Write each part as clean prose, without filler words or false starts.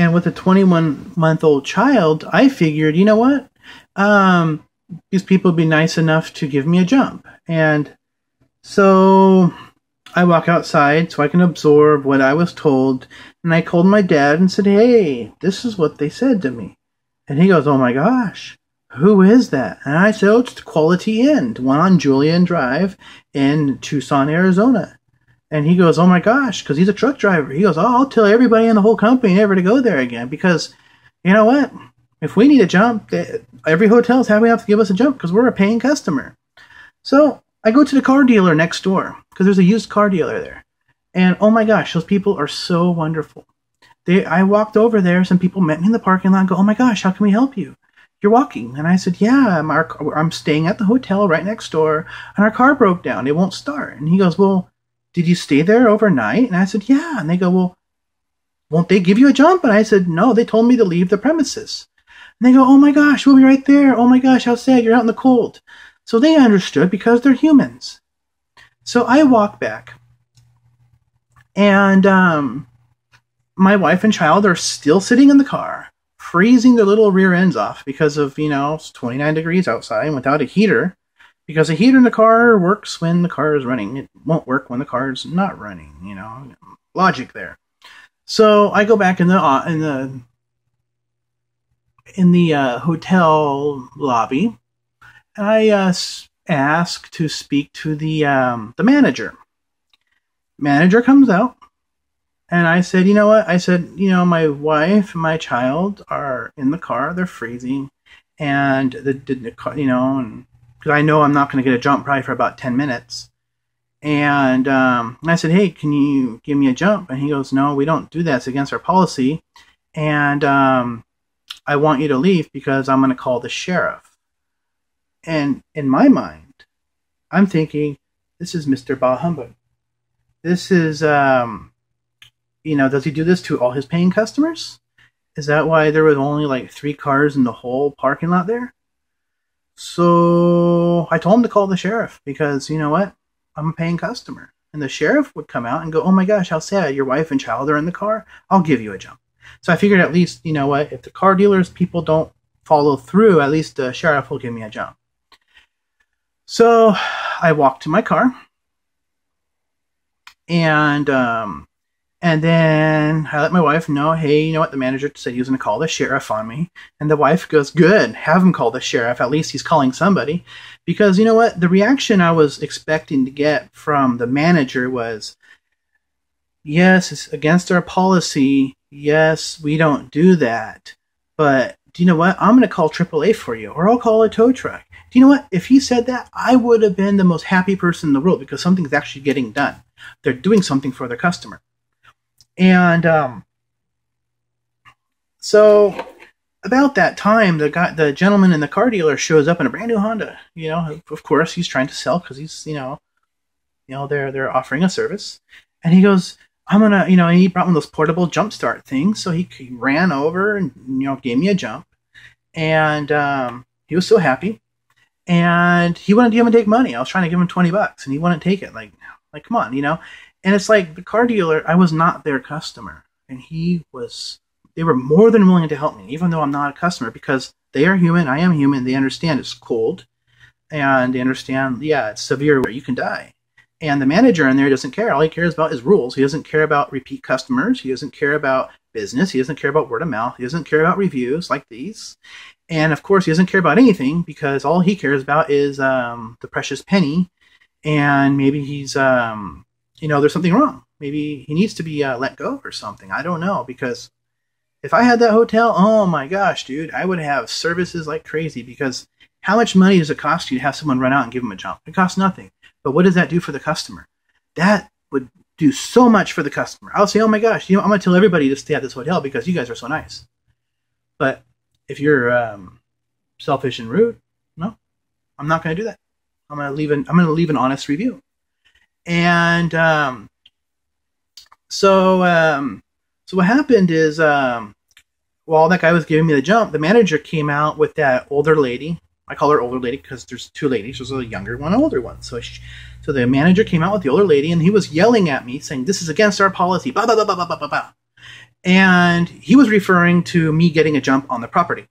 And with a 21-month-old child, I figured, you know what? These people would be nice enough to give me a jump. And so I walk outside so I can absorb what I was told. And I called my dad and said, hey, this is what they said to me. And he goes, oh my gosh, who is that? And I said, oh, it's Quality Inn, one on Julian Drive in Tucson, Arizona. And he goes, oh my gosh, because he's a truck driver. He goes, oh, I'll tell everybody in the whole company never to go there again. Because, you know what? If we need a jump, every hotel is happy enough to give us a jump because we're a paying customer. So I go to the car dealer next door because there's a used car dealer there. And oh my gosh, those people are so wonderful. I walked over there. Some people met me in the parking lot and go, oh my gosh, how can we help you? You're walking. And I said, yeah, I'm staying at the hotel right next door and our car broke down. It won't start. And he goes, well, did you stay there overnight? And I said, yeah. And they go, well, won't they give you a jump? And I said, no, they told me to leave the premises. And they go, oh my gosh, we'll be right there. Oh my gosh, how sad. You're out in the cold. So they understood because they're humans. So I walk back. And my wife and child are still sitting in the car, freezing their little rear ends off because of, it's 29 degrees outside without a heater. Because a heater in the car works when the car is running. It won't work when the car is not running, logic there. So I go back in the hotel lobby, and I ask to speak to the manager. Manager comes out, and I said, you know what? I said, my wife and my child are in the car. They're freezing, and and because I know I'm not going to get a jump probably for about 10 minutes. And I said, hey, can you give me a jump? And he goes, no, we don't do that. It's against our policy. And I want you to leave because I'm going to call the sheriff. And in my mind, I'm thinking, this is Mr. Bah Humbug. This is, does he do this to all his paying customers? Is that why there was only like 3 cars in the whole parking lot there? So I told him to call the sheriff because, you know what? I'm a paying customer. And the sheriff would come out and go, oh my gosh, how sad. Your wife and child are in the car. I'll give you a jump. So I figured at least, you know what? If the car dealers people don't follow through, at least the sheriff will give me a jump. So I walked to my car. And then I let my wife know, hey, you know what? The manager said he was going to call the sheriff on me. And the wife goes, good, have him call the sheriff. At least he's calling somebody. Because you know what? The reaction I was expecting to get from the manager was, yes, it's against our policy. Yes, we don't do that. But do you know what? I'm going to call AAA for you, or I'll call a tow truck. Do you know what? If he said that, I would have been the most happy person in the world because something's actually getting done. They're doing something for their customer. And so about that time, the gentleman in the car dealer shows up in a brand new Honda. Of course, he's trying to sell because he's, they're offering a service. And he goes, I'm gonna, and he brought one of those portable jump start things. So he ran over and gave me a jump, and he was so happy. And he wouldn't even take money. I was trying to give him $20, and he wouldn't take it. Like come on, And it's like the car dealer, I was not their customer. And they were more than willing to help me, even though I'm not a customer, because they are human, I am human, they understand it's cold, and they understand, yeah, it's severe where you can die. And the manager in there doesn't care. All he cares about is rules. He doesn't care about repeat customers. He doesn't care about business. He doesn't care about word of mouth. He doesn't care about reviews like these. And of course, he doesn't care about anything because all he cares about is the precious penny. And maybe he's, there's something wrong. Maybe he needs to be let go or something. I don't know, because if I had that hotel, oh my gosh, dude, I would have services like crazy, because how much money does it cost you to have someone run out and give them a jump? It costs nothing. But what does that do for the customer? That would do so much for the customer. I'll say, oh my gosh, I'm going to tell everybody to stay at this hotel because you guys are so nice. But if you're selfish and rude, no, I'm not going to do that. I'm going to leave an honest review. And so what happened is, while that guy was giving me the jump, the manager came out with that older lady. I call her older lady because there's 2 ladies. There's a younger one, an older one. So the manager came out with the older lady, and he was yelling at me, saying, "This is against our policy." Blah blah blah blah blah blah blah. And he was referring to me getting a jump on the property.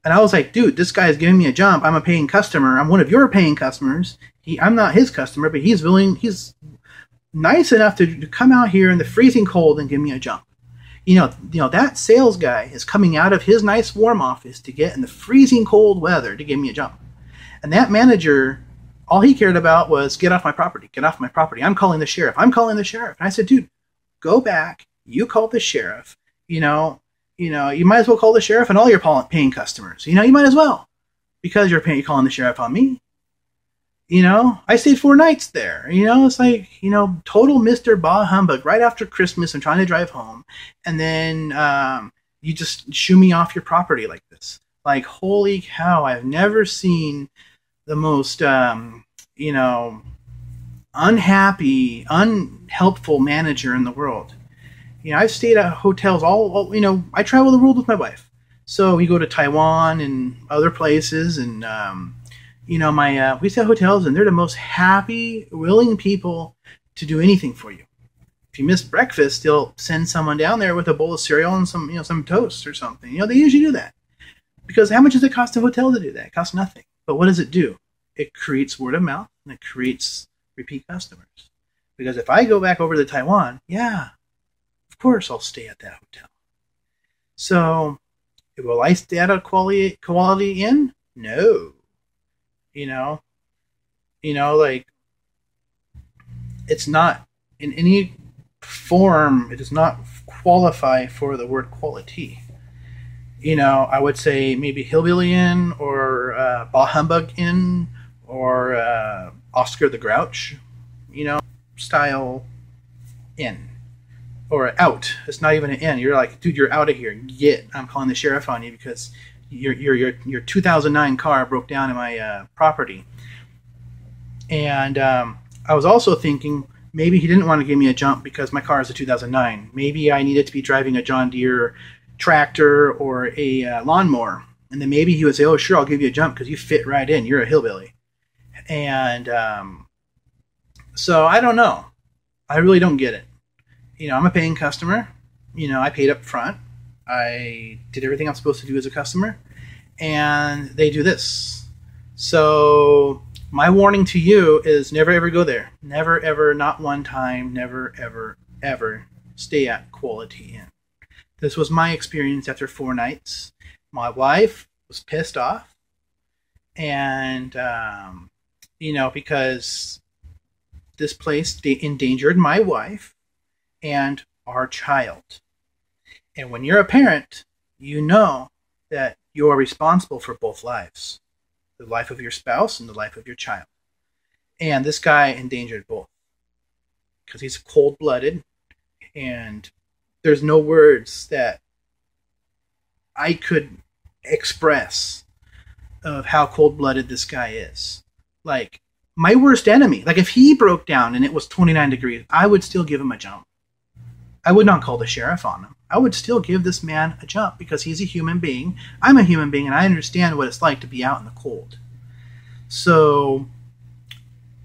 And I was like, dude, this guy is giving me a jump. I'm a paying customer. I'm one of your paying customers. I'm not his customer, but he's nice enough to come out here in the freezing cold and give me a jump. You know, that sales guy is coming out of his nice warm office to get in the freezing cold weather to give me a jump. And that manager, all he cared about was, get off my property, get off my property. I'm calling the sheriff. I'm calling the sheriff. And I said, dude, go back. You call the sheriff. You might as well call the sheriff and all your paying customers. You might as well, because you're calling the sheriff on me. I stayed 4 nights there. It's like, total Mr. Bah Humbug. Right after Christmas, I'm trying to drive home, and then you just shoo me off your property like this. Like, holy cow, I've never seen the most, unhappy, unhelpful manager in the world. I've stayed at hotels I travel the world with my wife. So we go to Taiwan and other places, and, we stay at hotels, and they're the most happy, willing people to do anything for you. If you miss breakfast, they'll send someone down there with a bowl of cereal and some toast or something. They usually do that. Because how much does it cost a hotel to do that? It costs nothing. But what does it do? It creates word of mouth, and it creates repeat customers. Because if I go back over to Taiwan, yeah, of course I'll stay at that hotel. So, will I stay at a quality inn? No. Like, it's not in any form, it does not qualify for the word quality. I would say maybe Hillbilly Inn, or Bah Humbug Inn, or Oscar the Grouch, style inn. Or out. It's not even an inn. You're like, dude, you're out of here. I'm calling the sheriff on you because your 2009 car broke down in my property. And I was also thinking, maybe he didn't want to give me a jump because my car is a 2009. Maybe I needed to be driving a John Deere tractor or a lawnmower. And then maybe he would say, oh, sure, I'll give you a jump because you fit right in. You're a hillbilly. And so I don't know. I really don't get it. I'm a paying customer. I paid up front. I did everything I'm supposed to do as a customer. And they do this. So my warning to you is never, ever go there. Never, ever, not one time, never, ever, ever stay at Quality Inn. This was my experience after 4 nights. My wife was pissed off. And, because this place endangered my wife and our child. And when you're a parent, you know that you are responsible for both lives. The life of your spouse and the life of your child. And this guy endangered both. Because he's cold-blooded, and there's no words that I could express of how cold-blooded this guy is. Like, my worst enemy. Like, if he broke down and it was 29 degrees, I would still give him a jump. I would not call the sheriff on him. I would still give this man a jump because he's a human being. I'm a human being, and I understand what it's like to be out in the cold. So,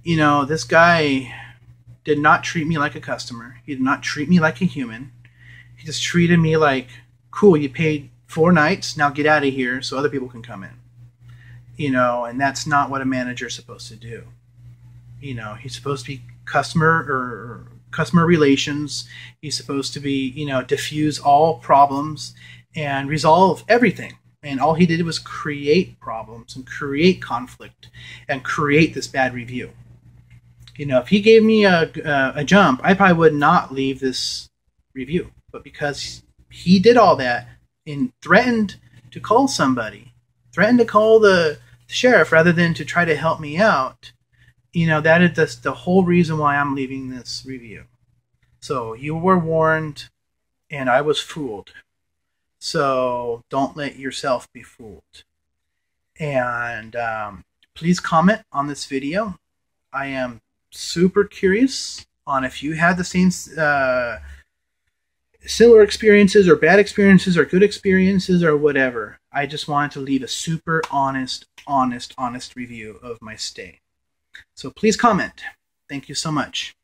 this guy did not treat me like a customer. He did not treat me like a human. He just treated me like, cool, you paid 4 nights, now get out of here so other people can come in. And that's not what a manager is supposed to do. He's supposed to be customer relations. He's supposed to be, diffuse all problems and resolve everything. And all he did was create problems and create conflict and create this bad review. If he gave me a jump, I probably would not leave this review. But because he did all that and threatened to call somebody, threatened to call the sheriff rather than to try to help me out, that is the whole reason why I'm leaving this review. So you were warned, and I was fooled. So don't let yourself be fooled. And please comment on this video. I am super curious on if you had the same similar experiences or bad experiences or good experiences or whatever. I just wanted to leave a super honest review of my stay. So please comment. Thank you so much.